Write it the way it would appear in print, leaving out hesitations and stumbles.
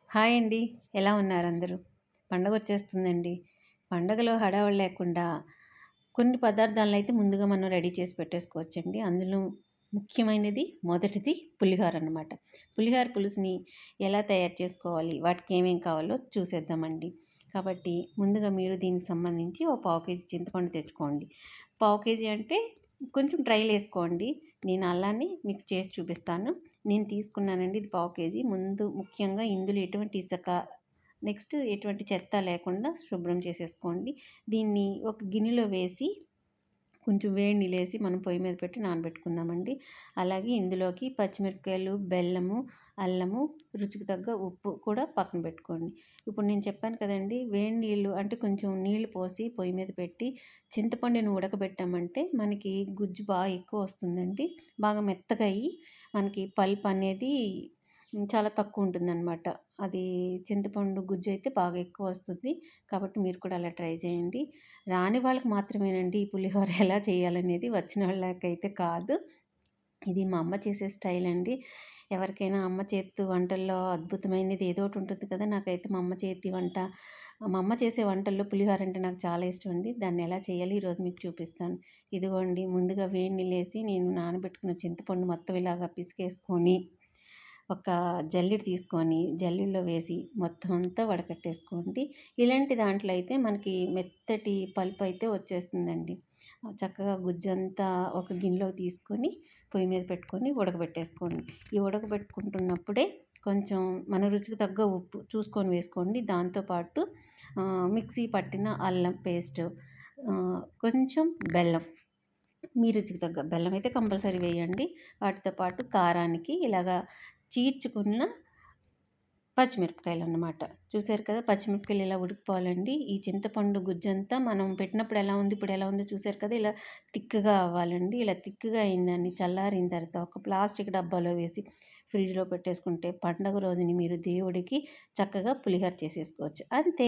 Hi అండి. ఎలా ఉన్నారు అందరూ? పండగొచ్చేస్తుందండి. పండగలో హడావుడి లేకుండా కొన్ని పదార్థాలనైతే ముందుగా మనం రెడీ చేసి పెట్టేసుకోవచ్చండి. అందులో ముఖ్యమైనది మొదటిది పులిహోర అన్నమాట. పులిహోర పులుసుని ఎలా తయారు చేసుకోవాలి? వాటికి ఏమేం కావాలో చూసేద్దామండి. కాబట్టి ముందుగా మీరు దీనికి సంబంధించి ఓ పావు కేజీ చింతపండు తెచ్చుకోండి. పావు కేజీ అంటే కొంచెం ట్రైలేసుకోండి. నేను అలానే మీకు చేసి చూపిస్తాను. నేను తీసుకున్నానండి ఇది పావు కేజీ. ముందు ముఖ్యంగా ఇందులో ఎటువంటి ఇసక, నెక్స్ట్ ఎటువంటి చెత్త లేకుండా శుభ్రం చేసేసుకోండి. దీన్ని ఒక గిన్నెలో వేసి కొంచెం వేడి నీళ్ళేసి మనం పొయ్యి మీద పెట్టి నానబెట్టుకుందామండి. అలాగే ఇందులోకి పచ్చిమిరపకాయలు, బెల్లము, అల్లము, రుచికి తగ్గ ఉప్పు కూడా పక్కన పెట్టుకోండి. ఇప్పుడు నేను చెప్పాను కదండీ! వేడి నీళ్ళు అంటే కొంచెం నీళ్లు పోసి పొయ్యి మీద పెట్టి చింతపండుని ఉడకబెట్టామంటే మనకి గుజ్జు బాగా ఎక్కువ వస్తుందండి. బాగా మెత్తగా అయ్యి మనకి పల్ప్ అనేది చాలా తక్కువ ఉంటుందన్నమాట. అది చింతపండు గుజ్జు అయితే బాగా ఎక్కువ వస్తుంది. కాబట్టి మీరు కూడా అలా ట్రై చేయండి. రాని వాళ్ళకి మాత్రమేనండి ఈ పులిహోర ఎలా చేయాలనేది, వచ్చిన వాళ్ళకైతే కాదు. ఇది మా అమ్మ చేసే స్టైల్ అండి. ఎవరికైనా అమ్మ చేతి వంటల్లో అద్భుతమైనది ఏదో ఒకటి ఉంటుంది కదా! నాకైతే మా అమ్మ చేతి వంట, మా అమ్మ చేసే వంటల్లో పులిహోర అంటే నాకు చాలా ఇష్టం అండి. దాన్ని ఎలా చేయాలో ఈరోజు మీకు చూపిస్తాను. ఇదిగోండి ముందుగా వేడి నీళ్ళేసి నేను నానబెట్టుకున్న చింతపండు మొత్తం ఇలాగా పిసికేసుకొని ఒక జల్లెడ తీసుకొని జల్లెడలో వేసి మొత్తం అంతా వడకట్టేసుకోండి. ఇలాంటి దాంట్లో అయితే మనకి మెత్తటి పల్ప్ అయితే వచ్చేస్తుందండి. చక్కగా గుజ్జంతా ఒక గిన్నెలోకి తీసుకొని పొయ్యి మీద పెట్టుకొని ఉడకబెట్టేసుకోండి. ఈ ఉడకబెట్టుకుంటున్నప్పుడే కొంచెం మన రుచికి తగ్గ ఉప్పు చూసుకొని వేసుకోండి. దాంతోపాటు మిక్సీ పట్టిన అల్లం పేస్ట్, కొంచెం బెల్లం, మీ రుచికి తగ్గ బెల్లం అయితే కంపల్సరీ వేయండి. వాటితో పాటు కారానికి ఇలాగా చీల్చుకున్న పచ్చిమిరపకాయలన్నమాట. చూసారు కదా! పచ్చిమిరపకాయలు ఇలా ఉడికిపోవాలండి. ఈ చింతపండు గుజ్జంతా మనం పెట్టినప్పుడు ఎలా ఉంది, ఇప్పుడు ఎలా ఉందో చూసారు కదా! ఇలా తిక్కుగా అవ్వాలండి. ఇలా తిక్కుగా అయిందాన్ని చల్లారిన తర్వాత ఒక ప్లాస్టిక్ డబ్బాలో వేసి ఫ్రిడ్జ్‌లో పెట్టేసుకుంటే పండగ రోజుని మీరు దేవుడికి చక్కగా పులిహోర చేసేసుకోవచ్చు. అంతే.